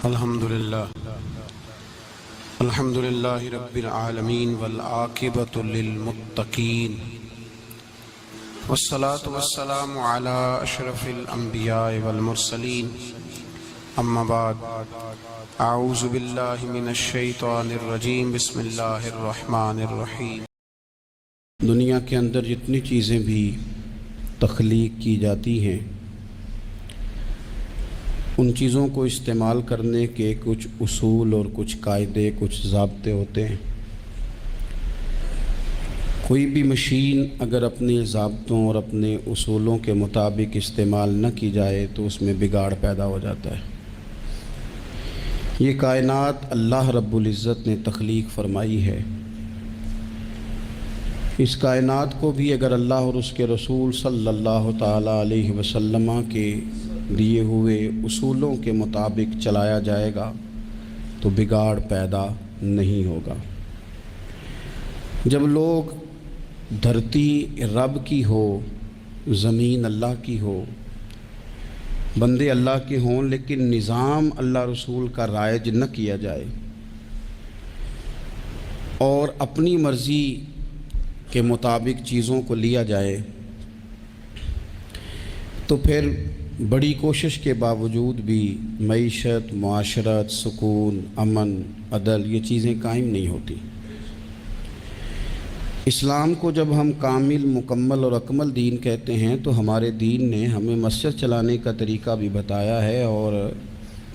الحمد للہ رب العالمین والعاقبۃ للمتقین والصلاة والسلام علی اشرف الانبیاء والمرسلین اما بعد اعوذ باللہ من الشیطان الرجیم بسم اللہ الرحمن الرحیم۔ دنیا کے اندر جتنی چیزیں بھی تخلیق کی جاتی ہیں ان چیزوں کو استعمال کرنے کے کچھ اصول اور کچھ قاعدے، کچھ ضابطے ہوتے ہیں۔ کوئی بھی مشین اگر اپنے ضابطوں اور اپنے اصولوں کے مطابق استعمال نہ کی جائے تو اس میں بگاڑ پیدا ہو جاتا ہے۔ یہ کائنات اللہ رب العزت نے تخلیق فرمائی ہے۔ اس کائنات کو بھی اگر اللہ اور اس کے رسول صلی اللہ تعالیٰ علیہ وسلم کے دیے ہوئے اصولوں کے مطابق چلایا جائے گا تو بگاڑ پیدا نہیں ہوگا۔ جب لوگ دھرتی رب کی ہو، زمین اللہ کی ہو، بندے اللہ کے ہوں، لیکن نظام اللہ رسول کا رائج نہ کیا جائے اور اپنی مرضی کے مطابق چیزوں کو لیا جائے تو پھر بڑی کوشش کے باوجود بھی معیشت، معاشرت، سکون، امن، عدل یہ چیزیں قائم نہیں ہوتی۔ اسلام کو جب ہم کامل، مکمل اور اکمل دین کہتے ہیں تو ہمارے دین نے ہمیں مسجد چلانے کا طریقہ بھی بتایا ہے اور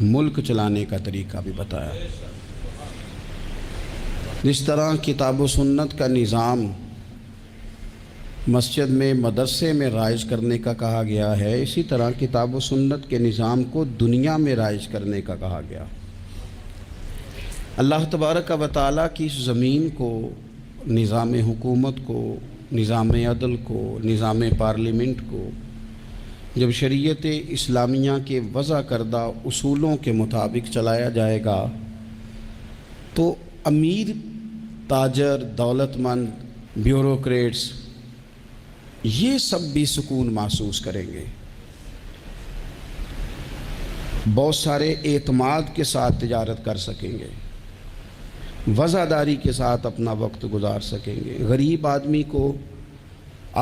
ملک چلانے کا طریقہ بھی بتایا ہے۔ جس طرح کتاب و سنت کا نظام مسجد میں، مدرسے میں رائج کرنے کا کہا گیا ہے، اسی طرح کتاب و سنت کے نظام کو دنیا میں رائج کرنے کا کہا گیا۔ اللہ تبارک و تعالیٰ کی اس زمین کو، نظام حکومت کو، نظام عدل کو، نظام پارلیمنٹ کو جب شریعت اسلامیہ کے وضع کردہ اصولوں کے مطابق چلایا جائے گا تو امیر، تاجر، دولت مند، بیوروکریٹس یہ سب بھی سکون محسوس کریں گے، بہت سارے اعتماد کے ساتھ تجارت کر سکیں گے، وفاداری کے ساتھ اپنا وقت گزار سکیں گے۔ غریب آدمی کو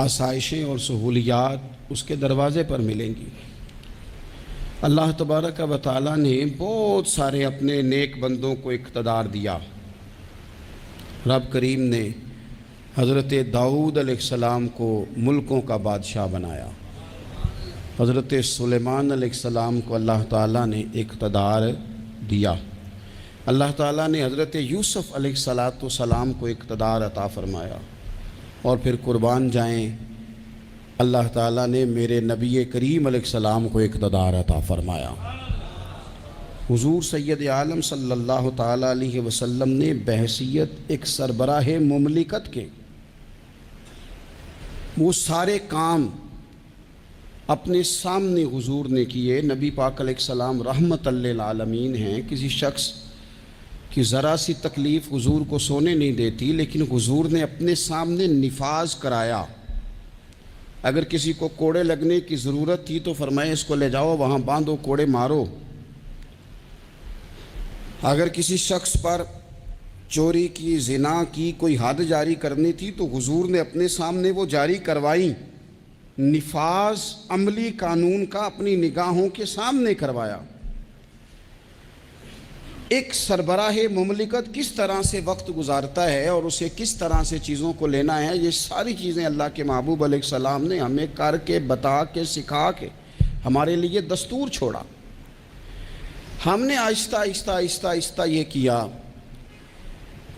آسائشیں اور سہولیات اس کے دروازے پر ملیں گی۔ اللہ تبارک و تعالیٰ نے بہت سارے اپنے نیک بندوں کو اقتدار دیا۔ رب کریم نے حضرت داؤد علیہ السلام کو ملکوں کا بادشاہ بنایا، حضرت سلیمان علیہ السلام کو اللہ تعالیٰ نے اقتدار دیا، اللہ تعالیٰ نے حضرت یوسف علیہ السلام کو اقتدار عطا فرمایا، اور پھر قربان جائیں اللہ تعالیٰ نے میرے نبی کریم علیہ السلام کو اقتدار عطا فرمایا۔ حضور سید عالم صلی اللہ تعالیٰ علیہ وسلم نے بحیثیت ایک سربراہ مملکت کے وہ سارے کام اپنے سامنے حضور نے کیے۔ نبی پاک علیہ السلام رحمت للعالمین ہیں، کسی شخص کی ذرا سی تکلیف حضور کو سونے نہیں دیتی، لیکن حضور نے اپنے سامنے نفاذ کرایا۔ اگر کسی کو کوڑے لگنے کی ضرورت تھی تو فرمایا اس کو لے جاؤ، وہاں باندھو، کوڑے مارو۔ اگر کسی شخص پر چوری کی، زنا کی کوئی حد جاری کرنی تھی تو حضور نے اپنے سامنے وہ جاری کروائی۔ نفاذ عملی قانون کا اپنی نگاہوں کے سامنے کروایا۔ ایک سربراہ مملکت کس طرح سے وقت گزارتا ہے اور اسے کس طرح سے چیزوں کو لینا ہے، یہ ساری چیزیں اللہ کے محبوب علیہ السلام نے ہمیں کر کے، بتا کے، سکھا کے ہمارے لیے دستور چھوڑا۔ ہم نے آہستہ آہستہ آہستہ آہستہ یہ کیا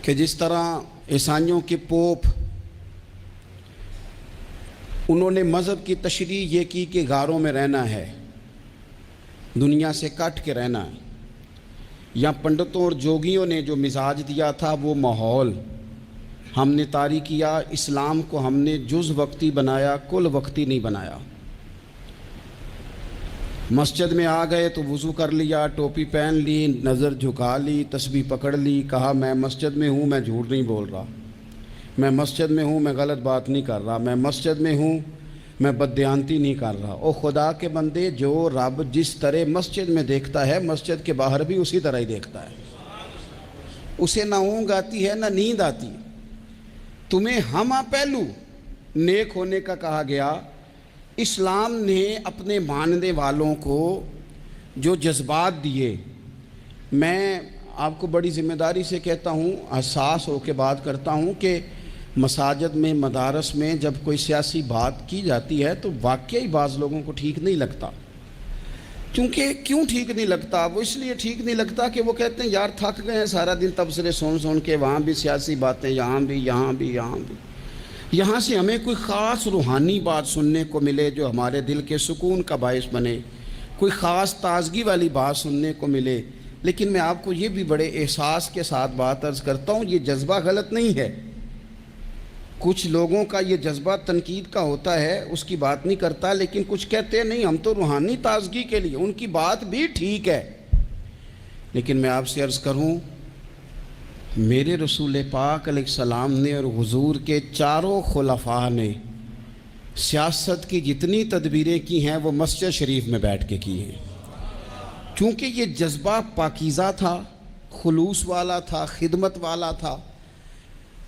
کہ جس طرح عیسائیوں کے پوپ، انہوں نے مذہب کی تشریح یہ کی کہ غاروں میں رہنا ہے، دنیا سے کٹ کے رہنا ہے، یا پنڈتوں اور جوگیوں نے جو مزاج دیا تھا وہ ماحول ہم نے طاری کیا۔ اسلام کو ہم نے جز وقتی بنایا، کل وقتی نہیں بنایا۔ مسجد میں آ گئے تو وضو کر لیا، ٹوپی پہن لی، نظر جھکا لی، تسبیح پکڑ لی، کہا میں مسجد میں ہوں، میں جھوٹ نہیں بول رہا، میں مسجد میں ہوں، میں غلط بات نہیں کر رہا، میں مسجد میں ہوں، میں بددیانتی نہیں کر رہا۔ او خدا کے بندے، جو رب جس طرح مسجد میں دیکھتا ہے مسجد کے باہر بھی اسی طرح ہی دیکھتا ہے۔ اسے نہ اونگ آتی ہے نہ نیند آتی۔ تمہیں ہمہ پہلو نیک ہونے کا کہا گیا۔ اسلام نے اپنے ماننے والوں کو جو جذبات دیے، میں آپ کو بڑی ذمہ داری سے کہتا ہوں، حساس ہو کے بات کرتا ہوں کہ مساجد میں، مدارس میں جب کوئی سیاسی بات کی جاتی ہے تو واقعی بعض لوگوں کو ٹھیک نہیں لگتا۔ کیوں ٹھیک نہیں لگتا؟ وہ اس لیے ٹھیک نہیں لگتا کہ وہ کہتے ہیں یار تھک گئے ہیں سارا دن تبصرے سن کے، وہاں بھی سیاسی باتیں، یہاں بھی۔ یہاں سے ہمیں کوئی خاص روحانی بات سننے کو ملے جو ہمارے دل کے سکون کا باعث بنے، کوئی خاص تازگی والی بات سننے کو ملے۔ لیکن میں آپ کو یہ بھی بڑے احساس کے ساتھ بات عرض کرتا ہوں، یہ جذبہ غلط نہیں ہے۔ کچھ لوگوں کا یہ جذبہ تنقید کا ہوتا ہے، اس کی بات نہیں کرتا، لیکن کچھ کہتے ہیں نہیں ہم تو روحانی تازگی کے لیے، ان کی بات بھی ٹھیک ہے۔ لیکن میں آپ سے عرض کروں، میرے رسول پاک علیہ السلام نے اور حضور کے چاروں خلفاء نے سیاست کی جتنی تدبیریں کی ہیں وہ مسجد شریف میں بیٹھ کے کی ہیں، کیونکہ یہ جذبہ پاکیزہ تھا، خلوص والا تھا، خدمت والا تھا،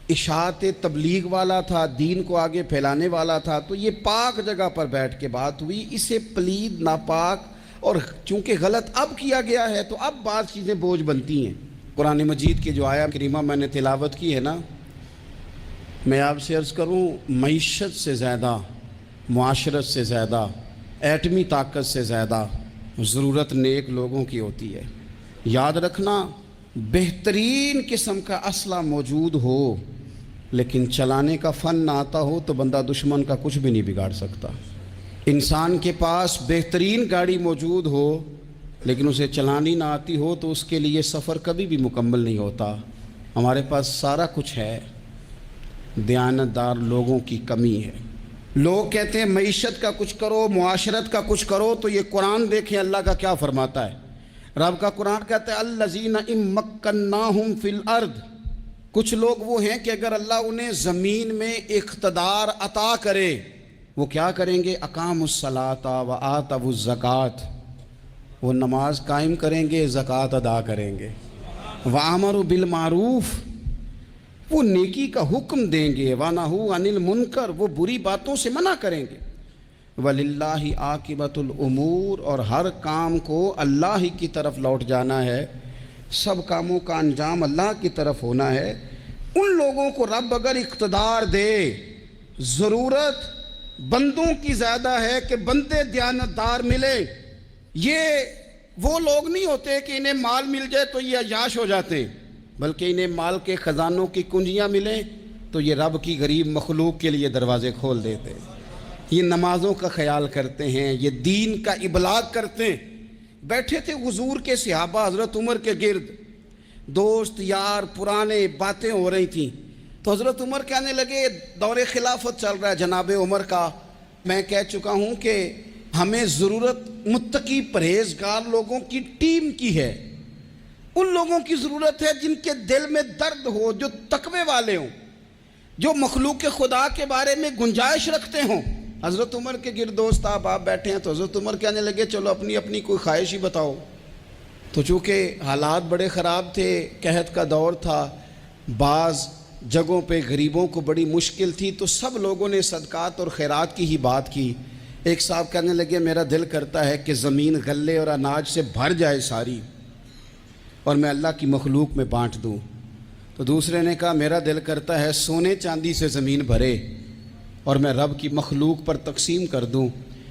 اشاعت تبلیغ والا تھا، دین کو آگے پھیلانے والا تھا۔ تو یہ پاک جگہ پر بیٹھ کے بات ہوئی، اسے پلید، ناپاک اور چونکہ غلط اب کیا گیا ہے تو اب بعض چیزیں بوجھ بنتی ہیں۔ قرآن مجید کی جو آیت کریمہ میں نے تلاوت کی ہے نا، میں آپ سے عرض کروں، معیشت سے زیادہ، معاشرت سے زیادہ، ایٹمی طاقت سے زیادہ ضرورت نیک لوگوں کی ہوتی ہے۔ یاد رکھنا، بہترین قسم کا اسلحہ موجود ہو لیکن چلانے کا فن نہ آتا ہو تو بندہ دشمن کا کچھ بھی نہیں بگاڑ سکتا۔ انسان کے پاس بہترین گاڑی موجود ہو لیکن اسے چلانی نہ آتی ہو تو اس کے لیے سفر کبھی بھی مکمل نہیں ہوتا۔ ہمارے پاس سارا کچھ ہے، دیانتدار لوگوں کی کمی ہے۔ لوگ کہتے ہیں معیشت کا کچھ کرو، معاشرت کا کچھ کرو، تو یہ قرآن دیکھیں اللہ کا کیا فرماتا ہے۔ رب کا قرآن کہتا ہے الذین ان مکناہم فی الارض، کچھ لوگ وہ ہیں کہ اگر اللہ انہیں زمین میں اقتدار عطا کرے، وہ کیا کریں گے؟ اقاموا الصلاۃ وآتوا الزکوٰۃ، وہ نماز قائم کریں گے، زکوٰۃ ادا کریں گے، وامروا بالمعروف، وہ نیکی کا حکم دیں گے، ونہوا عن المنکر، وہ بری باتوں سے منع کریں گے، وَلِلَّهِ عَاقِبَةُ الْأُمُورِ، اور ہر کام کو اللہ ہی کی طرف لوٹ جانا ہے، سب کاموں کا انجام اللہ کی طرف ہونا ہے۔ ان لوگوں کو رب اگر اقتدار دے، ضرورت بندوں کی زیادہ ہے کہ بندے دیانتدار ملے۔ یہ وہ لوگ نہیں ہوتے کہ انہیں مال مل جائے تو یہ عیاش ہو جاتے، بلکہ انہیں مال کے خزانوں کی کنجیاں ملیں تو یہ رب کی غریب مخلوق کے لیے دروازے کھول دیتے ہیں۔ یہ نمازوں کا خیال کرتے ہیں، یہ دین کا ابلاغ کرتے ہیں۔ بیٹھے تھے حضور کے صحابہ حضرت عمر کے گرد، دوست یار پرانے باتیں ہو رہی تھیں، تو حضرت عمر کہنے لگے دور خلافت چل رہا ہے جناب عمر کا، میں کہہ چکا ہوں کہ ہمیں ضرورت متقی پرہیزگار لوگوں کی ٹیم کی ہے، ان لوگوں کی ضرورت ہے جن کے دل میں درد ہو، جو تقوی والے ہوں، جو مخلوق خدا کے بارے میں گنجائش رکھتے ہوں۔ حضرت عمر کے گرد دوست آپ بیٹھے ہیں تو حضرت عمر کہنے لگے چلو اپنی اپنی کوئی خواہش ہی بتاؤ۔ تو چونکہ حالات بڑے خراب تھے، قحط کا دور تھا، بعض جگہوں پہ غریبوں کو بڑی مشکل تھی، تو سب لوگوں نے صدقات اور خیرات کی ہی بات کی۔ ایک صاحب کہنے لگے میرا دل کرتا ہے کہ زمین غلے اور اناج سے بھر جائے ساری اور میں اللہ کی مخلوق میں بانٹ دوں۔ تو دوسرے نے کہا میرا دل کرتا ہے سونے چاندی سے زمین بھرے اور میں رب کی مخلوق پر تقسیم کر دوں۔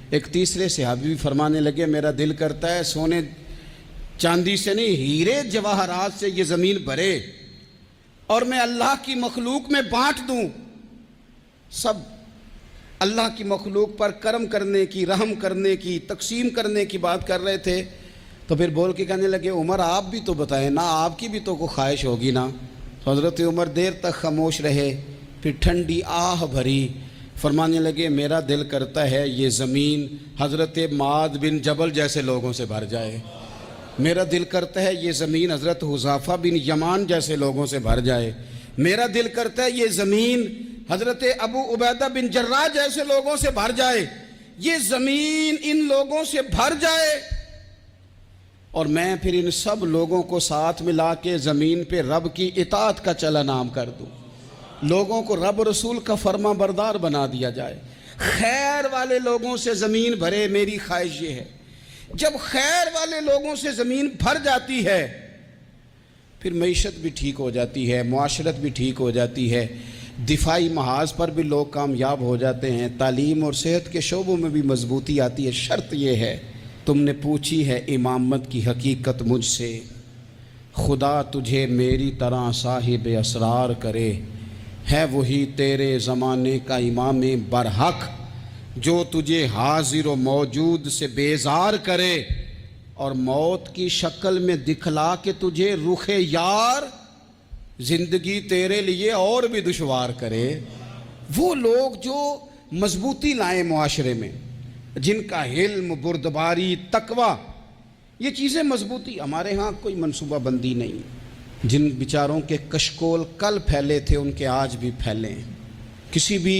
ایک تیسرے صحابی بھی فرمانے لگے میرا دل کرتا ہے سونے چاندی سے نہیں، ہیرے جواہرات سے یہ زمین بھرے اور میں اللہ کی مخلوق میں بانٹ دوں۔ سب اللہ کی مخلوق پر کرم کرنے کی، رحم کرنے کی، تقسیم کرنے کی بات کر رہے تھے۔ تو پھر بول کے کہنے لگے عمر آپ بھی تو بتائیں نا، آپ کی بھی تو کوئی خواہش ہوگی نا۔ تو حضرت عمر دیر تک خاموش رہے، پھر ٹھنڈی آہ بھری، فرمانے لگے میرا دل کرتا ہے یہ زمین حضرت معاذ بن جبل جیسے لوگوں سے بھر جائے، میرا دل کرتا ہے یہ زمین حضرت حذیفہ بن یمان جیسے لوگوں سے بھر جائے، میرا دل کرتا ہے یہ زمین حضرت ابو عبیدہ بن جراح جیسے لوگوں سے بھر جائے، یہ زمین ان لوگوں سے بھر جائے، اور میں پھر ان سب لوگوں کو ساتھ ملا کے زمین پہ رب کی اطاعت کا چلن عام کر دوں، لوگوں کو رب رسول کا فرما بردار بنا دیا جائے، خیر والے لوگوں سے زمین بھرے۔ میری خواہش یہ ہے جب خیر والے لوگوں سے زمین بھر جاتی ہے پھر معیشت بھی ٹھیک ہو جاتی ہے، معاشرت بھی ٹھیک ہو جاتی ہے، دفاعی محاذ پر بھی لوگ کامیاب ہو جاتے ہیں، تعلیم اور صحت کے شعبوں میں بھی مضبوطی آتی ہے۔ شرط یہ ہے، تم نے پوچھی ہے امامت کی حقیقت مجھ سے، خدا تجھے میری طرح صاحب اسرار کرے، ہے وہی تیرے زمانے کا امام برحق جو تجھے حاضر و موجود سے بیزار کرے اور موت کی شکل میں دکھلا کے تجھے رخ یار زندگی تیرے لیے اور بھی دشوار کرے۔ وہ لوگ جو مضبوطی لائیں معاشرے میں، جن کا علم، بردباری، تقوی، یہ چیزیں مضبوطی، ہمارے ہاں کوئی منصوبہ بندی نہیں، جن بیچاروں کے کشکول کل پھیلے تھے ان کے آج بھی پھیلے ہیں۔ کسی بھی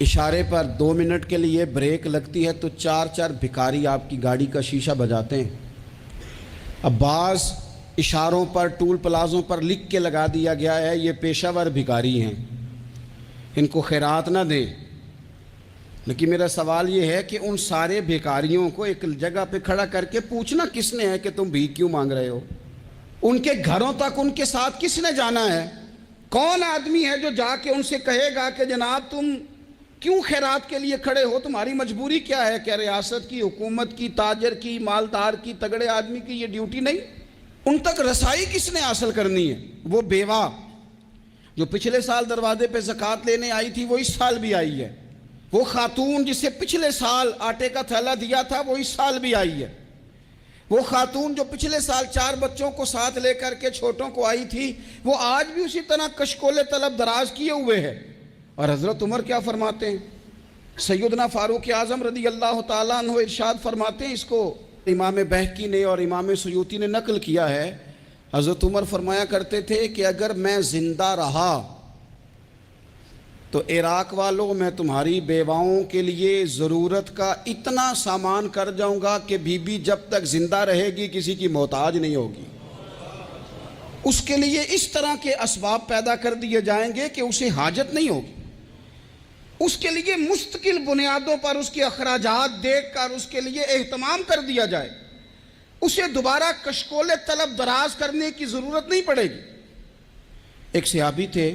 اشارے پر 2 منٹ کے لیے بریک لگتی ہے تو 4 بھکاری آپ کی گاڑی کا شیشہ بجاتے ہیں۔ اب بعض اشاروں پر، ٹول پلازوں پر لکھ کے لگا دیا گیا ہے یہ پیشہ ور بھکاری ہیں، ان کو خیرات نہ دیں۔ لیکن میرا سوال یہ ہے کہ ان سارے بھکاریوں کو ایک جگہ پہ کھڑا کر کے پوچھنا کس نے ہے کہ تم بھیک کیوں مانگ رہے ہو؟ ان کے گھروں تک ان کے ساتھ کس نے جانا ہے؟ کون آدمی ہے جو جا کے ان سے کہے گا کہ جناب تم کیوں خیرات کے لیے کھڑے ہو، تمہاری مجبوری کیا ہے؟ کہ ریاست کی، حکومت کی، تاجر کی، مالدار کی، تگڑے آدمی کی یہ ڈیوٹی نہیں؟ ان تک رسائی کس نے حاصل کرنی ہے؟ وہ بیوہ جو پچھلے سال دروازے پہ زکوٰۃ لینے آئی تھی وہ اس سال بھی آئی ہے، وہ خاتون جسے پچھلے سال آٹے کا تھیلا دیا تھا وہ اس سال بھی آئی ہے، وہ خاتون جو پچھلے سال 4 بچوں کو ساتھ لے کر کے چھوٹوں کو آئی تھی وہ آج بھی اسی طرح کشکول طلب دراز کیے ہوئے ہے۔ اور حضرت عمر کیا فرماتے ہیں؟ سیدنا فاروق اعظم رضی اللہ تعالیٰ عنہ ارشاد فرماتے ہیں، اس کو امام بہقی نے اور امام سیوطی نے نقل کیا ہے، حضرت عمر فرمایا کرتے تھے کہ اگر میں زندہ رہا تو عراق والوں میں تمہاری بیواؤں کے لیے ضرورت کا اتنا سامان کر جاؤں گا کہ بی بی جب تک زندہ رہے گی کسی کی محتاج نہیں ہوگی۔ اس کے لیے اس طرح کے اسباب پیدا کر دیے جائیں گے کہ اسے حاجت نہیں ہوگی، اس کے لیے مستقل بنیادوں پر اس کے اخراجات دیکھ کر اس کے لیے اہتمام کر دیا جائے، اسے دوبارہ کشکول طلب دراز کرنے کی ضرورت نہیں پڑے گی۔ ایک صحابی تھے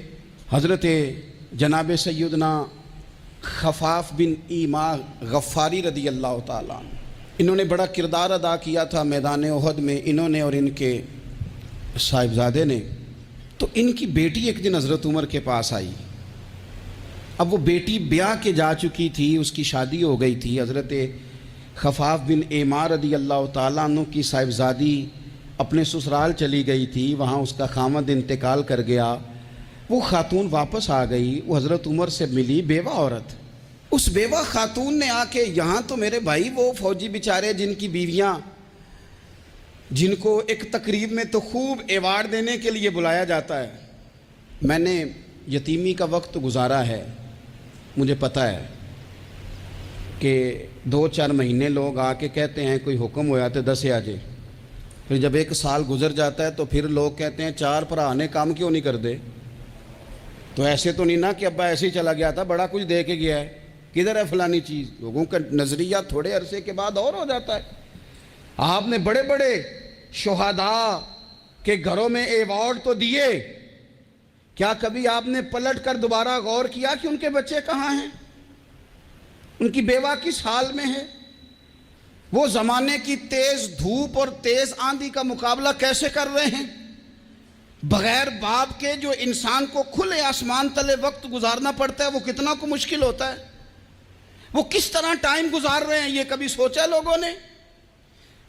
حضرت جناب سیدنا خفاف بن ایما غفاری رضی اللہ تعالیٰ عنہ، انہوں نے بڑا کردار ادا کیا تھا میدان احد میں، انہوں نے اور ان کے صاحبزادے نے۔ تو ان کی بیٹی ایک دن حضرت عمر کے پاس آئی، اب وہ بیٹی بیاہ کے جا چکی تھی، اس کی شادی ہو گئی تھی۔ حضرت خفاف بن ایما رضی اللہ تعالیٰ عنہ کی صاحبزادی اپنے سسرال چلی گئی تھی، وہاں اس کا خامد انتقال کر گیا، وہ خاتون واپس آ گئی، وہ حضرت عمر سے ملی، بیوہ عورت۔ اس بیوہ خاتون نے آ کے یہاں تو میرے بھائی وہ فوجی بیچارے جن کی بیویاں، جن کو ایک تقریب میں تو خوب ایوارڈ دینے کے لیے بلایا جاتا ہے، میں نے یتیمی کا وقت گزارا ہے، مجھے پتہ ہے کہ 2-4 مہینے لوگ آ کے کہتے ہیں کوئی حکم ہو جاتے 10 آجے، پھر جب 1 سال گزر جاتا ہے تو پھر لوگ کہتے ہیں 4 بھرا نے کام کیوں نہیں کر دے؟ تو ایسے تو نہیں نا کہ ابا ایسے ہی چلا گیا تھا، بڑا کچھ دے کے گیا ہے، کدھر ہے فلانی چیز؟ لوگوں کا نظریہ تھوڑے عرصے کے بعد اور ہو جاتا ہے۔ آپ نے بڑے بڑے شہداء کے گھروں میں ایوارڈ تو دیے، کیا کبھی آپ نے پلٹ کر دوبارہ غور کیا کہ ان کے بچے کہاں ہیں؟ ان کی بیوہ کس حال میں ہے؟ وہ زمانے کی تیز دھوپ اور تیز آندھی کا مقابلہ کیسے کر رہے ہیں؟ بغیر باپ کے جو انسان کو کھلے آسمان تلے وقت گزارنا پڑتا ہے وہ کتنا کو مشکل ہوتا ہے، وہ کس طرح ٹائم گزار رہے ہیں، یہ کبھی سوچا لوگوں نے؟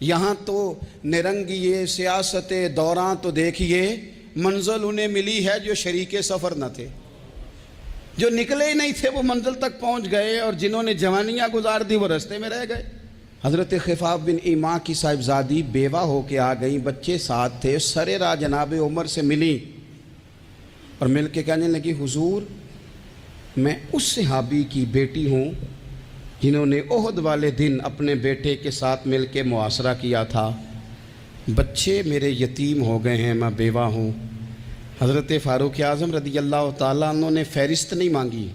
یہاں تو نرنگیے سیاست دوراں تو دیکھیے منزل انہیں ملی ہے جو شریک سفر نہ تھے، جو نکلے ہی نہیں تھے وہ منزل تک پہنچ گئے، اور جنہوں نے جوانیاں گزار دی وہ رستے میں رہ گئے۔ حضرت خفاف بن ایما کی صاحبزادی بیوہ ہو کے آ گئیں، بچے ساتھ تھے، سرے راہ جناب عمر سے ملی اور مل کے کہنے لگی حضور میں اس صحابی کی بیٹی ہوں جنہوں نے احد والے دن اپنے بیٹے کے ساتھ مل کے معاشرہ کیا تھا. بچے میرے یتیم ہو گئے ہیں، میں بیوہ ہوں. حضرت فاروق اعظم رضی اللہ تعالیٰ عنہ نے فہرست نہیں مانگی،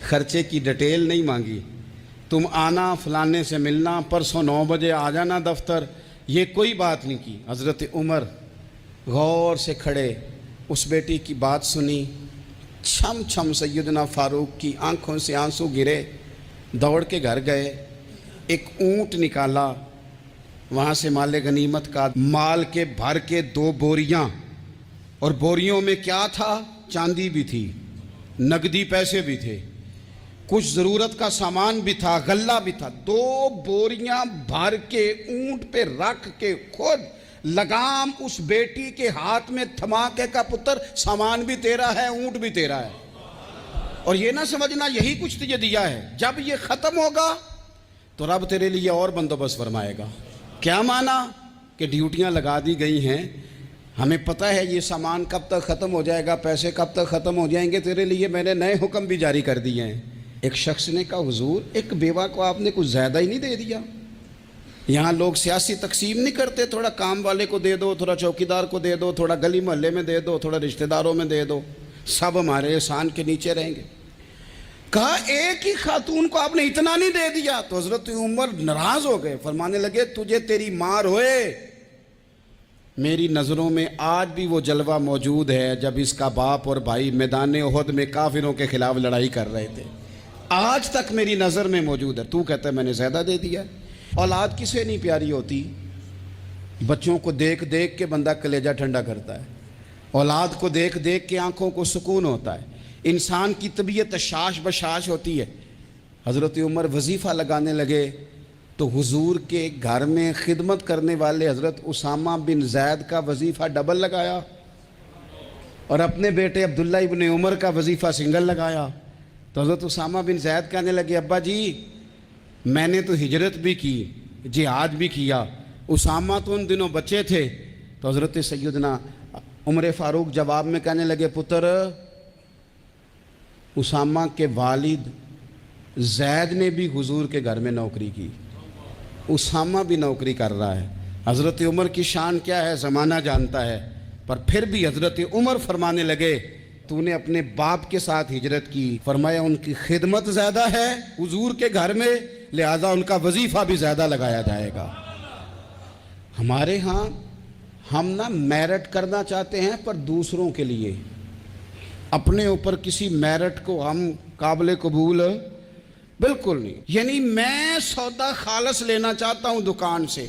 خرچے کی ڈیٹیل نہیں مانگی. تم آنا، فلانے سے ملنا، پرسوں 9 بجے آ جانا دفتر، یہ کوئی بات نہیں کی. حضرت عمر غور سے کھڑے، اس بیٹی کی بات سنی. چھم چھم سیدنا فاروق کی آنکھوں سے آنسو گرے، دوڑ کے گھر گئے. ایک اونٹ نکالا، وہاں سے مال غنیمت کا مال کے بھر کے 2 بوریاں، اور بوریوں میں کیا تھا؟ چاندی بھی تھی، نقدی پیسے بھی تھے، کچھ ضرورت کا سامان بھی تھا، غلہ بھی تھا. 2 بوریاں بھر کے اونٹ پہ رکھ کے خود لگام اس بیٹی کے ہاتھ میں تھما کے کا پتر سامان بھی تیرا ہے، اونٹ بھی تیرا ہے. اور یہ نہ سمجھنا یہی کچھ تجھے دیا ہے، جب یہ ختم ہوگا تو رب تیرے لیے اور بندوبست فرمائے گا. کیا مانا؟ کہ ڈیوٹیاں لگا دی گئی ہیں، ہمیں پتہ ہے یہ سامان کب تک ختم ہو جائے گا، پیسے کب تک ختم ہو جائیں گے، تیرے لیے میں نے نئے حکم بھی جاری کر دیے ہیں. ایک شخص نے کہا حضور ایک بیوہ کو آپ نے کچھ زیادہ ہی نہیں دے دیا؟ یہاں لوگ سیاسی تقسیم نہیں کرتے، تھوڑا کام والے کو دے دو، تھوڑا چوکیدار کو دے دو، تھوڑا گلی محلے میں دے دو، تھوڑا رشتہ داروں میں دے دو، سب ہمارے احسان کے نیچے رہیں گے. کہا ایک ہی خاتون کو آپ نے اتنا نہیں دے دیا. تو حضرت عمر ناراض ہو گئے، فرمانے لگے تجھے تیری مار ہوئے، میری نظروں میں آج بھی وہ جلوہ موجود ہے جب اس کا باپ اور بھائی میدان احد میں کافروں کے خلاف لڑائی کر رہے تھے، آج تک میری نظر میں موجود ہے. تو کہتا ہے میں نے زیادہ دے دیا. اولاد کسے نہیں پیاری ہوتی؟ بچوں کو دیکھ دیکھ کے بندہ کلیجہ ٹھنڈا کرتا ہے، اولاد کو دیکھ دیکھ کے آنکھوں کو سکون ہوتا ہے، انسان کی طبیعت شاش بشاش ہوتی ہے. حضرت عمر وظیفہ لگانے لگے تو حضور کے گھر میں خدمت کرنے والے حضرت اسامہ بن زید کا وظیفہ ڈبل لگایا اور اپنے بیٹے عبداللہ ابن عمر کا وظیفہ سنگل لگایا. تو حضرت اسامہ بن زید کہنے لگے ابا جی میں نے تو ہجرت بھی کی، جہاد بھی کیا، اسامہ تو ان دنوں بچے تھے. تو حضرت سیدنا عمر فاروق جواب میں کہنے لگے پتر اسامہ کے والد زید نے بھی حضور کے گھر میں نوکری کی، اسامہ بھی نوکری کر رہا ہے. حضرت عمر کی شان کیا ہے زمانہ جانتا ہے، پر پھر بھی حضرت عمر فرمانے لگے تو نے اپنے باپ کے ساتھ ہجرت کی، فرمایا ان کی خدمت زیادہ ہے حضور کے گھر میں، لہذا ان کا وظیفہ بھی زیادہ لگایا جائے گا. ہمارے ہاں ہم نہ میرٹ کرنا چاہتے ہیں پر دوسروں کے لیے، اپنے اوپر کسی میرٹ کو ہم قابل قبول بالکل نہیں. یعنی میں سودا خالص لینا چاہتا ہوں دکان سے،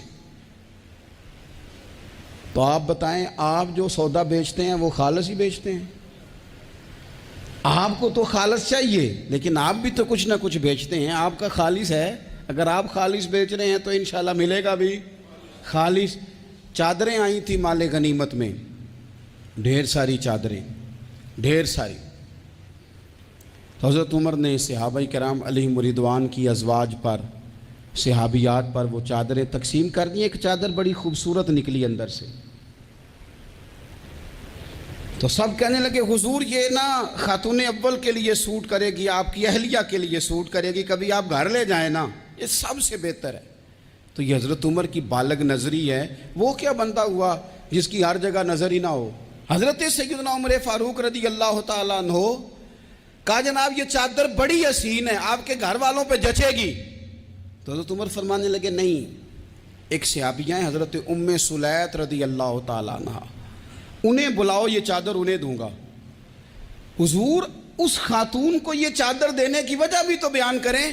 تو آپ بتائیں آپ جو سودا بیچتے ہیں وہ خالص ہی بیچتے ہیں؟ آپ کو تو خالص چاہیے لیکن آپ بھی تو کچھ نہ کچھ بیچتے ہیں، آپ کا خالص ہے. اگر آپ خالص بیچ رہے ہیں تو انشاءاللہ ملے گا بھی خالص. چادریں آئی تھی مال غنیمت میں، ڈھیر ساری چادریں، ڈھیر ساری. حضرت عمر نے صحابہ کرام علیہم رضوان کی ازواج پر، صحابیات پر وہ چادریں تقسیم کر دی. ایک چادر بڑی خوبصورت نکلی اندر سے، تو سب کہنے لگے حضور یہ نا خاتون اول کے لیے سوٹ کرے گی، آپ کی اہلیہ کے لیے سوٹ کرے گی، کبھی آپ گھر لے جائیں نا، یہ سب سے بہتر ہے. تو یہ حضرت عمر کی بالغ نظری ہے. وہ کیا بندہ ہوا جس کی ہر جگہ نظر ہی نہ ہو؟ حضرت سیدنا عمر فاروق رضی اللہ تعالیٰ عنہ کہا جناب یہ چادر بڑی حسین ہے، آپ کے گھر والوں پہ جچے گی. تو حضرت عمر فرمانے لگے نہیں، ایک صحابیہ ہیں حضرت ام سلیت رضی اللہ تعالیٰ عنہ، انہیں بلاؤ، یہ چادر انہیں دوں گا. حضور اس خاتون کو یہ چادر دینے کی وجہ بھی تو بیان کریں.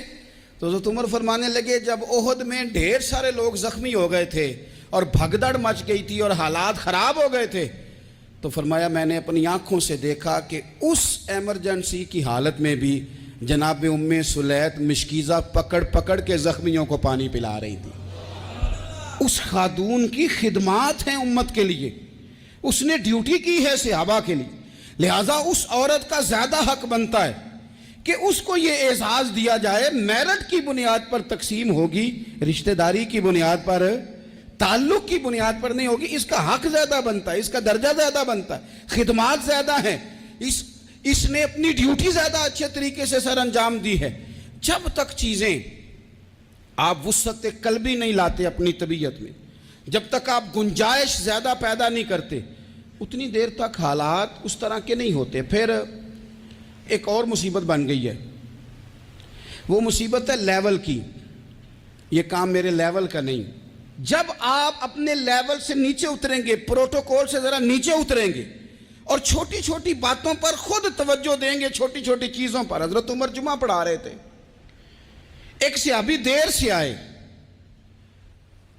تو حضرت عمر فرمانے لگے جب احد میں ڈھیر سارے لوگ زخمی ہو گئے تھے اور بھگدڑ مچ گئی تھی اور حالات خراب ہو گئے تھے، تو فرمایا میں نے اپنی آنکھوں سے دیکھا کہ اس ایمرجنسی کی حالت میں بھی جناب ام سلیت مشکیزہ پکڑ پکڑ کے زخمیوں کو پانی پلا رہی تھی. اس خاتون کی خدمات ہیں امت کے لیے، اس نے ڈیوٹی کی ہے صحابہ کے لیے، لہٰذا اس عورت کا زیادہ حق بنتا ہے کہ اس کو یہ اعزاز دیا جائے. میرٹ کی بنیاد پر تقسیم ہوگی، رشتہ داری کی بنیاد پر، تعلق کی بنیاد پر نہیں ہوگی. اس کا حق زیادہ بنتا ہے، اس کا درجہ زیادہ بنتا ہے، خدمات زیادہ ہیں. اس نے اپنی ڈیوٹی زیادہ اچھے طریقے سے سر انجام دی ہے. جب تک چیزیں آپ وسعت قلبی نہیں لاتے اپنی طبیعت میں، جب تک آپ گنجائش زیادہ پیدا نہیں کرتے، اتنی دیر تک حالات اس طرح کے نہیں ہوتے. پھر ایک اور مصیبت بن گئی ہے، وہ مصیبت ہے لیول کی. یہ کام میرے لیول کا نہیں. جب آپ اپنے لیول سے نیچے اتریں گے، پروٹوکول سے ذرا نیچے اتریں گے اور چھوٹی چھوٹی باتوں پر خود توجہ دیں گے، چھوٹی چھوٹی چیزوں پر. حضرت عمر جمعہ پڑھا رہے تھے، ایک صحابی دیر سے آئے.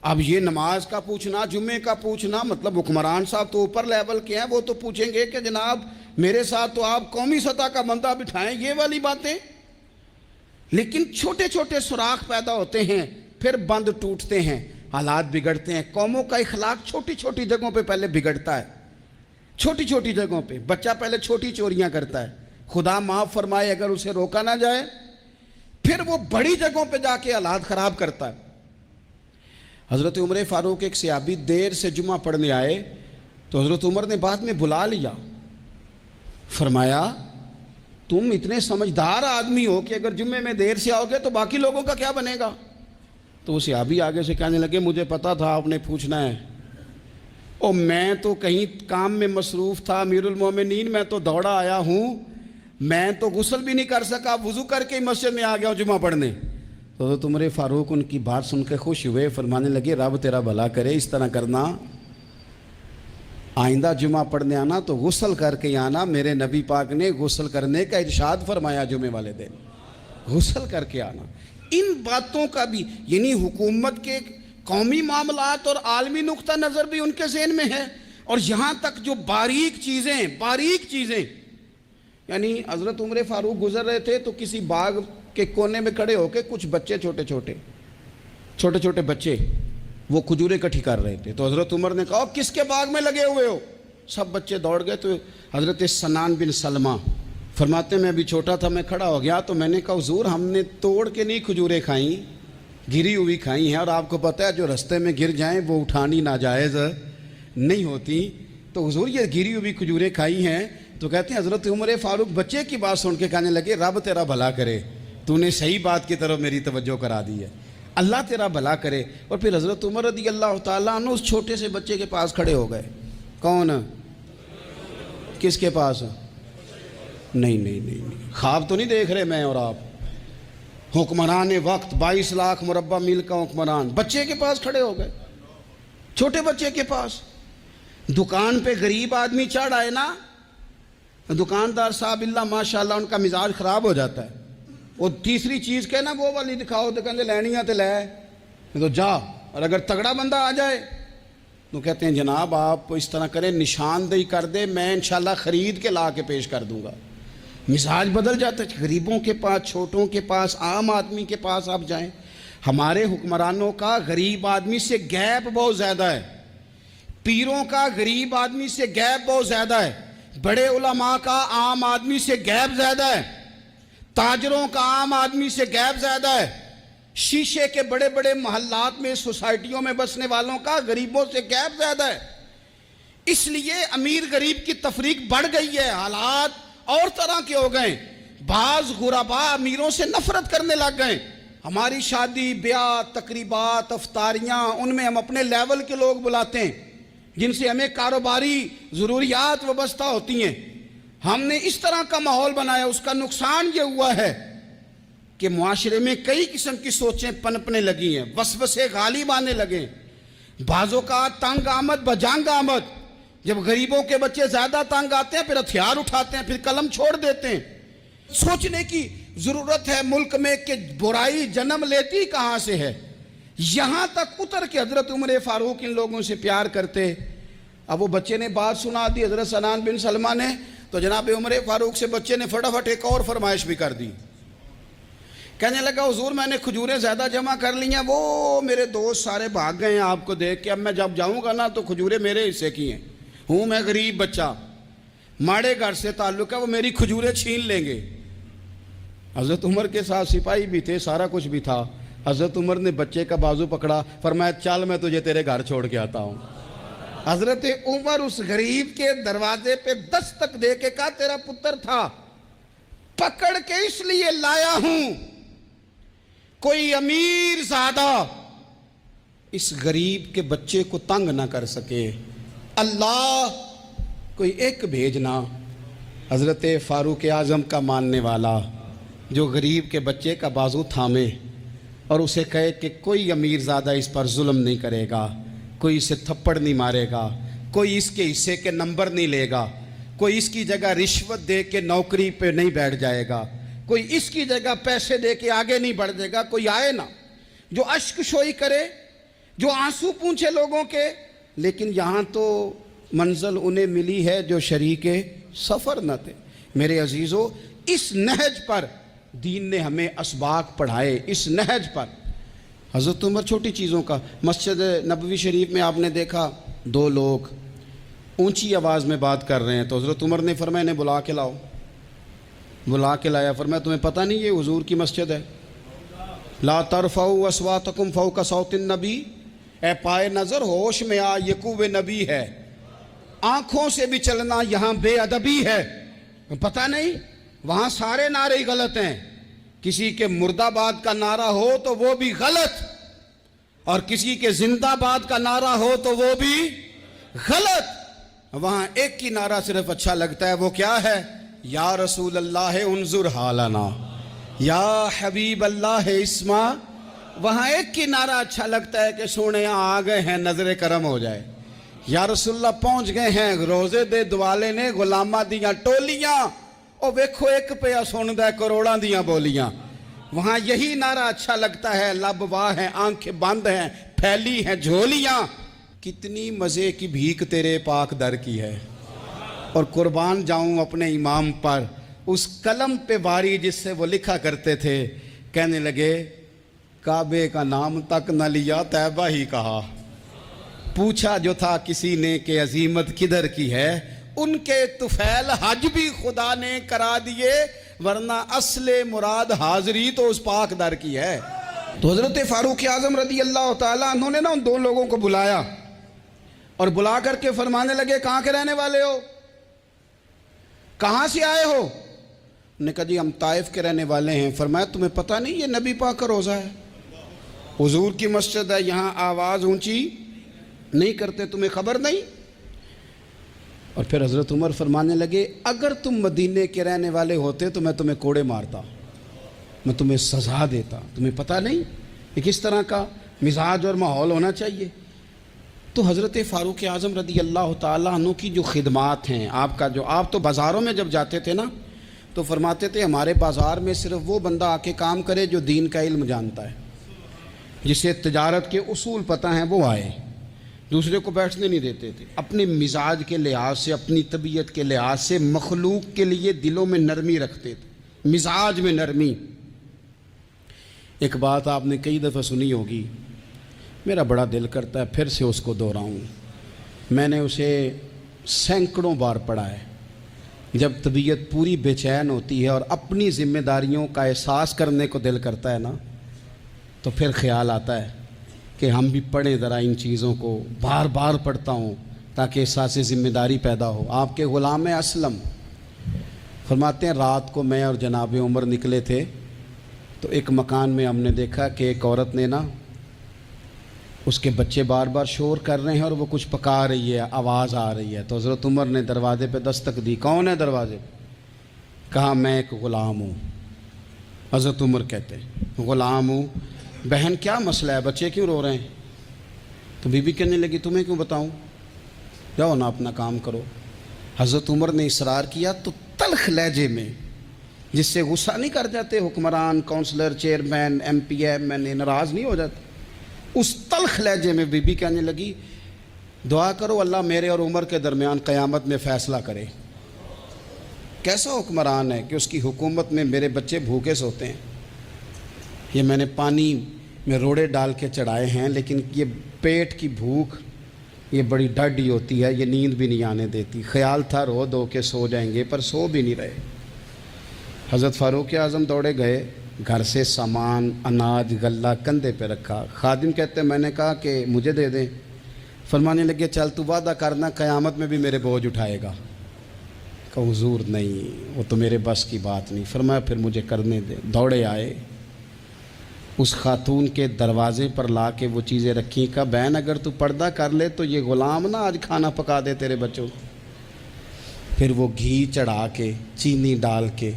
اب یہ نماز کا پوچھنا، جمعے کا پوچھنا، مطلب حکمران صاحب تو اوپر لیول کے ہیں، وہ تو پوچھیں گے کہ جناب میرے ساتھ تو آپ قومی سطح کا بندہ بٹھائیں، یہ والی باتیں. لیکن چھوٹے چھوٹے سوراخ پیدا ہوتے ہیں، پھر بند ٹوٹتے ہیں، حالات بگڑتے ہیں. قوموں کا اخلاق چھوٹی چھوٹی جگہوں پہ پہلے بگڑتا ہے. چھوٹی چھوٹی جگہوں پہ بچہ پہلے چھوٹی چوریاں کرتا ہے، خدا معاف فرمائے اگر اسے روکا نہ جائے، پھر وہ بڑی جگہوں پہ جا کے حالات خراب کرتا ہے. حضرت عمر فاروق ایک صحابی دیر سے جمعہ پڑھنے آئے تو حضرت عمر نے بعد میں بلا لیا. فرمایا تم اتنے سمجھدار آدمی ہو کہ اگر جمعے میں دیر سے آؤ گے تو باقی لوگوں کا کیا بنے گا؟ تو وہ صحابی آگے سے کہنے لگے مجھے پتا تھا آپ نے پوچھنا ہے، اور میں تو کہیں کام میں مصروف تھا امیر المومنین، میں تو دوڑا آیا ہوں، میں تو غسل بھی نہیں کر سکا، وضو کر کے مسجد میں آ گیا ہوں جمعہ پڑھنے. تو حضرت عمر فاروق ان کی بات سن کے خوش ہوئے، فرمانے لگے رب تیرا بھلا کرے، اس طرح کرنا، آئندہ جمعہ پڑھنے آنا تو غسل کر کے آنا. میرے نبی پاک نے غسل کرنے کا ارشاد فرمایا جمعے والے دن، غسل کر کے آنا. ان باتوں کا بھی، یعنی حکومت کے قومی معاملات اور عالمی نقطہ نظر بھی ان کے ذہن میں ہے، اور یہاں تک جو باریک چیزیں یعنی حضرت عمر فاروق گزر رہے تھے تو کسی باغ کے کونے میں کھڑے ہو کے کچھ بچے چھوٹے چھوٹے بچے وہ کھجوریں اکٹھی کر رہے تھے. تو حضرت عمر نے کہا کس کے باغ میں لگے ہوئے ہو؟ سب بچے دوڑ گئے. تو حضرت سنان بن سلمہ فرماتے میں ابھی چھوٹا تھا، میں کھڑا ہو گیا تو میں نے کہا حضور ہم نے توڑ کے نہیں کھجوریں کھائیں، گری ہوئی کھائی ہیں، اور آپ کو پتہ ہے جو رستے میں گر جائیں وہ اٹھانی ناجائز نہیں ہوتی، تو حضور یہ گری ہوئی کھجوریں کھائی ہیں. تو کہتے ہیں حضرت عمر فاروق بچے کی بات سن کے کہنے لگے رب تیرا بھلا کرے، تو نے صحیح بات کی طرف میری توجہ کرا دی ہے، اللہ تیرا بھلا کرے. اور پھر حضرت عمر رضی اللہ تعالیٰ عنہ اس چھوٹے سے بچے کے پاس کھڑے ہو گئے. کون؟ کس کے پاس؟ نہیں خواب تو نہیں دیکھ رہے میں اور آپ. حکمران وقت 22 لاکھ مربع میل کا حکمران بچے کے پاس کھڑے ہو گئے، چھوٹے بچے کے پاس. دکان پہ غریب آدمی چڑھ آئے نا، دکاندار صاحب اللہ ماشاءاللہ ان کا مزاج خراب ہو جاتا ہے. وہ تیسری چیز کہ نا وہ والی دکھاؤ تو کہتے لینیاں تے لے تو جا، اور اگر تگڑا بندہ آ جائے تو کہتے ہیں جناب آپ اس طرح کریں نشاندہی کر دے، میں انشاءاللہ خرید کے لا کے پیش کر دوں گا. مزاج بدل جاتا ہے. غریبوں کے پاس، چھوٹوں کے پاس، عام آدمی کے پاس آپ جائیں. ہمارے حکمرانوں کا غریب آدمی سے گیپ بہت زیادہ ہے، پیروں کا غریب آدمی سے گیپ بہت زیادہ ہے، بڑے علماء کا عام آدمی سے گیپ زیادہ ہے، تاجروں کا عام آدمی سے گیپ زیادہ ہے، شیشے کے بڑے بڑے محلات میں سوسائٹیوں میں بسنے والوں کا غریبوں سے گیپ زیادہ ہے. اس لیے امیر غریب کی تفریق بڑھ گئی ہے، حالات اور طرح کے ہو گئے. بعض غربا امیروں سے نفرت کرنے لگ گئے. ہماری شادی بیاہ تقریبات افطاریاں ان میں ہم اپنے لیول کے لوگ بلاتے ہیں جن سے ہمیں کاروباری ضروریات وابستہ ہوتی ہیں. ہم نے اس طرح کا ماحول بنایا، اس کا نقصان یہ ہوا ہے کہ معاشرے میں کئی قسم کی سوچیں پنپنے لگی ہیں، وسوسے غالب آنے لگے. بعضوں کا تنگ آمد بجنگ آمد، جب غریبوں کے بچے زیادہ تنگ آتے ہیں پھر ہتھیار اٹھاتے ہیں، پھر قلم چھوڑ دیتے ہیں. سوچنے کی ضرورت ہے ملک میں کہ برائی جنم لیتی کہاں سے ہے. یہاں تک اتر کے حضرت عمر فاروق ان لوگوں سے پیار کرتے. اب وہ بچے نے بات سنا دی حضرت سنان بن سلمہ نے، تو جناب عمر فاروق سے بچے نے فٹافٹ ایک اور فرمائش بھی کر دی. کہنے لگا حضور میں نے کھجوریں زیادہ جمع کر لی ہیں، وہ میرے دوست سارے بھاگ گئے ہیں آپ کو دیکھ کے، اب میں جب جاؤں گا نا تو کھجوریں میرے حصے کی ہیں، ہوں میں غریب بچہ، ماڑے گھر سے تعلق ہے، وہ میری کھجوریں چھین لیں گے. حضرت عمر کے ساتھ سپاہی بھی تھے، سارا کچھ بھی تھا. حضرت عمر نے بچے کا بازو پکڑا، فرمایا چل میں تجھے تیرے گھر چھوڑ کے آتا ہوں. حضرت عمر اس غریب کے دروازے پہ دستک دے کے کہا تیرا پتر تھا، پکڑ کے اس لیے لایا ہوں کوئی امیر زادہ اس غریب کے بچے کو تنگ نہ کر سکے، اللہ کوئی ایک بھیجنا۔ حضرت فاروق اعظم کا ماننے والا جو غریب کے بچے کا بازو تھامے اور اسے کہے کہ کوئی امیر زادہ اس پر ظلم نہیں کرے گا، کوئی اسے تھپڑ نہیں مارے گا، کوئی اس کے حصے کے نمبر نہیں لے گا، کوئی اس کی جگہ رشوت دے کے نوکری پہ نہیں بیٹھ جائے گا، کوئی اس کی جگہ پیسے دے کے آگے نہیں بڑھ جائے گا، کوئی آئے نا جو اشک شوئی کرے، جو آنسو پونچھے لوگوں کے۔ لیکن یہاں تو منزل انہیں ملی ہے جو شریک سفر نہ تھے۔ میرے عزیزو، اس نہج پر دین نے ہمیں اسباق پڑھائے، اس نہج پر۔ حضرت عمر چھوٹی چیزوں کا، مسجد نبوی شریف میں آپ نے دیکھا دو لوگ اونچی آواز میں بات کر رہے ہیں، تو حضرت عمر نے فرمایا انہیں بلا کے لاؤ۔ بلا کے لایا، فرمایا تمہیں پتہ نہیں یہ حضور کی مسجد ہے؟ لا ترفعوا اصواتکم فوق صوت النبی، اے پائے نظر ہوش میں آ، یہ کوہ نبی ہے، آنکھوں سے بھی چلنا یہاں بے ادبی ہے۔ پتہ نہیں وہاں سارے نعرے ہی غلط ہیں، کسی کے مرد آباد کا نعرہ ہو تو وہ بھی غلط، اور کسی کے زندہ آباد کا نعرہ ہو تو وہ بھی غلط۔ وہاں ایک ہی نعرہ صرف اچھا لگتا ہے، وہ کیا ہے؟ یا رسول اللہ انظر حالنا، یا حبیب اللہ اسما۔ وہاں ایک ہی نعرہ اچھا لگتا ہے کہ سونے آ گئے ہیں، نظر کرم ہو جائے، یا رسول اللہ پہنچ گئے ہیں، روزے دے دوالے نے غلامہ دیاں ٹولیاں، او ویکھو ایک پہ سن دے کروڑاں دیاں بولیاں۔ وہاں یہی نعرہ اچھا لگتا ہے، لب واہ ہیں، آنکھیں بند ہیں، پھیلی ہیں جھولیاں۔ کتنی مزے کی بھیک تیرے پاک در کی ہے، اور قربان جاؤں اپنے امام پر، اس قلم پہ واری جس سے وہ لکھا کرتے تھے۔ کہنے لگے کعبے کا نام تک نہ لیا، طیبہ ہی کہا، پوچھا جو تھا کسی نے کہ عظیمت کدھر کی ہے، ان کے طفیل حج بھی خدا نے کرا دیے، ورنہ اصل مراد حاضری تو اس پاک در کی ہے۔ تو حضرت فاروق اعظم رضی اللہ تعالیٰ عنہ نے ان دو لوگوں کو بلایا اور بلا کر کے فرمانے لگے کہاں کے رہنے والے ہو، کہاں سے آئے ہو؟ انہوں نے کہا جی ہم طائف کے رہنے والے ہیں۔ فرمایا تمہیں پتہ نہیں یہ نبی پاک کا روزہ ہے، حضور کی مسجد ہے، یہاں آواز اونچی نہیں کرتے، تمہیں خبر نہیں؟ اور پھر حضرت عمر فرمانے لگے اگر تم مدینے کے رہنے والے ہوتے تو میں تمہیں کوڑے مارتا، میں تمہیں سزا دیتا، تمہیں پتہ نہیں کہ کس طرح کا مزاج اور ماحول ہونا چاہیے۔ تو حضرت فاروق اعظم رضی اللہ تعالیٰ عنہ کی جو خدمات ہیں، آپ تو بازاروں میں جب جاتے تھے نا تو فرماتے تھے ہمارے بازار میں صرف وہ بندہ آ کے کام کرے جو دین کا علم جانتا ہے، جسے تجارت کے اصول پتہ ہیں وہ آئے، دوسرے کو بیٹھنے نہیں دیتے تھے۔ اپنے مزاج کے لحاظ سے، اپنی طبیعت کے لحاظ سے مخلوق کے لیے دلوں میں نرمی رکھتے تھے، مزاج میں نرمی۔ ایک بات آپ نے کئی دفعہ سنی ہوگی، میرا بڑا دل کرتا ہے پھر سے اس کو دہراؤں، میں نے اسے سینکڑوں بار پڑھا ہے۔ جب طبیعت پوری بے چین ہوتی ہے اور اپنی ذمہ داریوں کا احساس کرنے کو دل کرتا ہے نا، تو پھر خیال آتا ہے کہ ہم بھی پڑھیں ذرا ان چیزوں کو، بار بار پڑھتا ہوں تاکہ احساس ذمہ داری پیدا ہو۔ آپ کے غلام اسلم فرماتے ہیں رات کو میں اور جناب عمر نکلے تھے تو ایک مکان میں ہم نے دیکھا کہ ایک عورت نے نا، اس کے بچے بار بار شور کر رہے ہیں اور وہ کچھ پکا رہی ہے، آواز آ رہی ہے۔ تو حضرت عمر نے دروازے پہ دستک دی، کون ہے دروازے پہ؟ کہا میں ایک غلام ہوں۔ حضرت عمر کہتے ہیں غلام ہوں، بہن کیا مسئلہ ہے، بچے کیوں رو رہے ہیں؟ تو بی بی کہنے لگی تمہیں کیوں بتاؤں، جاؤ نا اپنا کام کرو۔ حضرت عمر نے اصرار کیا تو تلخ لہجے میں، جس سے غصہ نہیں کر جاتے حکمران، councillor, chairman, M P M N A ناراض نہیں ہو جاتے، اس تلخ لہجے میں بی بی کہنے لگی دعا کرو اللہ میرے اور عمر کے درمیان قیامت میں فیصلہ کرے۔ کیسا حکمران ہے کہ اس کی حکومت میں میرے بچے بھوکے سوتے ہیں، یہ میں نے پانی میں روڑے ڈال کے چڑھائے ہیں، لیکن یہ پیٹ کی بھوک یہ بڑی ڈاڈی ہوتی ہے، یہ نیند بھی نہیں آنے دیتی۔ خیال تھا رو دو کے سو جائیں گے، پر سو بھی نہیں رہے۔ حضرت فاروق اعظم دوڑے گئے، گھر سے سامان، اناج، غلہ کندھے پہ رکھا۔ خادم کہتے ہیں میں نے کہا کہ مجھے دے دیں۔ فرمانے لگے چل تو وعدہ کرنا قیامت میں بھی میرے بوجھ اٹھائے گا۔ کہ حضور نہیں، وہ تو میرے بس کی بات نہیں۔ فرمایا پھر مجھے کرنے دے۔ دوڑے آئے، اس خاتون کے دروازے پر لا کے وہ چیزیں رکھیں۔ کہا بہن اگر تو پردہ کر لے تو یہ غلام نہ آج کھانا پکا دے تیرے بچوں کو۔ پھر وہ گھی چڑھا کے، چینی ڈال کے،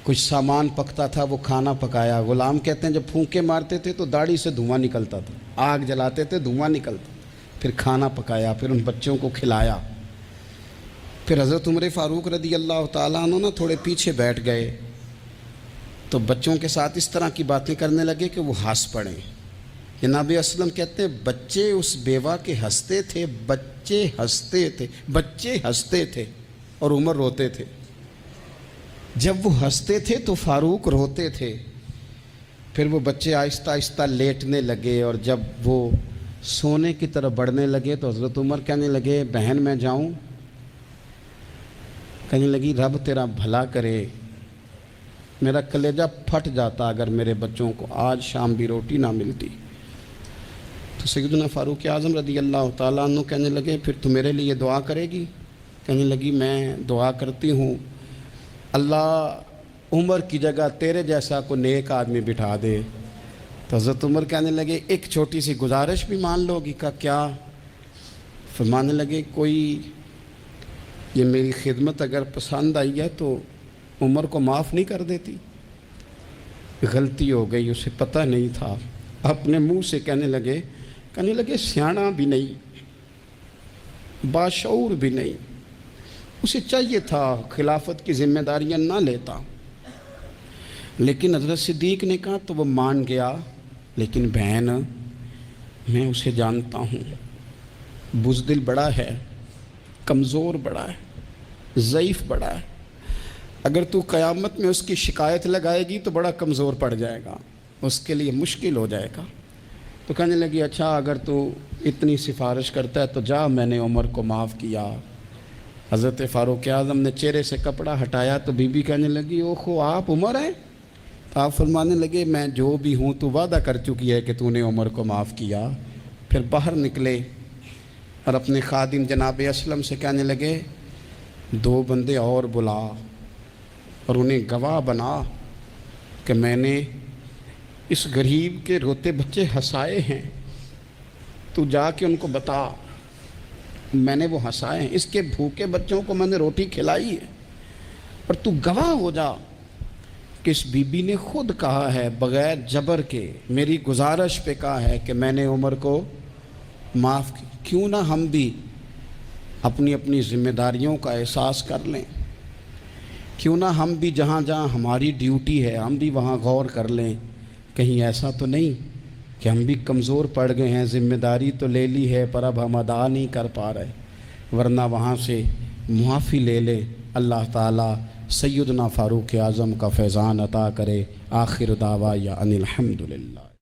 کچھ سامان پکتا تھا وہ کھانا پکایا۔ غلام کہتے ہیں جب پھونکے مارتے تھے تو داڑھی سے دھواں نکلتا تھا، آگ جلاتے تھے دھواں نکلتا، پھر کھانا پکایا، پھر ان بچوں کو کھلایا۔ پھر حضرت عمر فاروق رضی اللہ تعالیٰ عنہ نا تھوڑے پیچھے بیٹھ گئے تو بچوں کے ساتھ اس طرح کی باتیں کرنے لگے کہ وہ ہنس پڑیں۔ جناب اسلم کہتے ہیں بچے اس بیوہ کے ہنستے تھے، بچے ہنستے تھے اور عمر روتے تھے۔ جب وہ ہنستے تھے تو فاروق روتے تھے۔ پھر وہ بچے آہستہ آہستہ لیٹنے لگے، اور جب وہ سونے کی طرف بڑھنے لگے تو حضرت عمر کہنے لگے بہن میں جاؤں؟ کہنے لگی رب تیرا بھلا کرے، میرا کلیجہ پھٹ جاتا اگر میرے بچوں کو آج شام بھی روٹی نہ ملتی۔ تو سیدنا فاروق اعظم رضی اللہ تعالیٰ عنہ کہنے لگے پھر تو میرے لیے دعا کرے گی؟ کہنے لگی میں دعا کرتی ہوں اللہ عمر کی جگہ تیرے جیسا کو نیک آدمی بٹھا دے۔ تو حضرت عمر کہنے لگے ایک چھوٹی سی گزارش بھی مان لو گی؟ کا کیا؟ فرمانے لگے کوئی یہ میری خدمت اگر پسند آئی ہے تو عمر کو معاف نہیں کر دیتی؟ غلطی ہو گئی، اسے پتہ نہیں تھا۔ اپنے منہ سے کہنے لگے سیاںا بھی نہیں، باشعور بھی نہیں، اسے چاہیے تھا خلافت کی ذمہ داریاں نہ لیتا۔ لیکن حضرت صدیق نے کہا تو وہ مان گیا، لیکن بہن میں اسے جانتا ہوں، بزدل بڑا ہے، کمزور بڑا ہے، ضعیف بڑا ہے، اگر تو قیامت میں اس کی شکایت لگائے گی تو بڑا کمزور پڑ جائے گا، اس کے لیے مشکل ہو جائے گا۔ تو کہنے لگی اچھا اگر تو اتنی سفارش کرتا ہے تو جا، میں نے عمر کو معاف کیا۔ حضرت فاروق اعظم نے چہرے سے کپڑا ہٹایا تو بی بی کہنے لگی اوہو آپ عمر ہیں؟ تو آپ فرمانے لگے میں جو بھی ہوں تو وعدہ کر چکی ہے کہ تو نے عمر کو معاف کیا۔ پھر باہر نکلے اور اپنے خادم جناب اسلم سے کہنے لگے 2 بندے اور بلا اور انہیں گواہ بنا کہ میں نے اس غریب کے روتے بچے ہنسائے ہیں، تو جا کے ان کو بتا میں نے وہ ہنسائے ہیں، اس کے بھوکے بچوں کو میں نے روٹی کھلائی ہے، اور تو گواہ ہو جا کہ اس بی بی نے خود کہا ہے بغیر جبر کے، میری گزارش پہ کہا ہے کہ میں نے عمر کو معاف کی۔ کیوں نہ ہم بھی اپنی اپنی ذمہ داریوں کا احساس کر لیں، کیوں نہ ہم بھی جہاں جہاں ہماری ڈیوٹی ہے ہم بھی وہاں غور کر لیں، کہیں ایسا تو نہیں کہ ہم بھی کمزور پڑ گئے ہیں، ذمہ داری تو لے لی ہے پر اب ہم ادا نہیں کر پا رہے، ورنہ وہاں سے معافی لے لیں۔ اللہ تعالیٰ سیدنا فاروق اعظم کا فیضان عطا کرے۔ آخر دعوایا ان الحمدللہ۔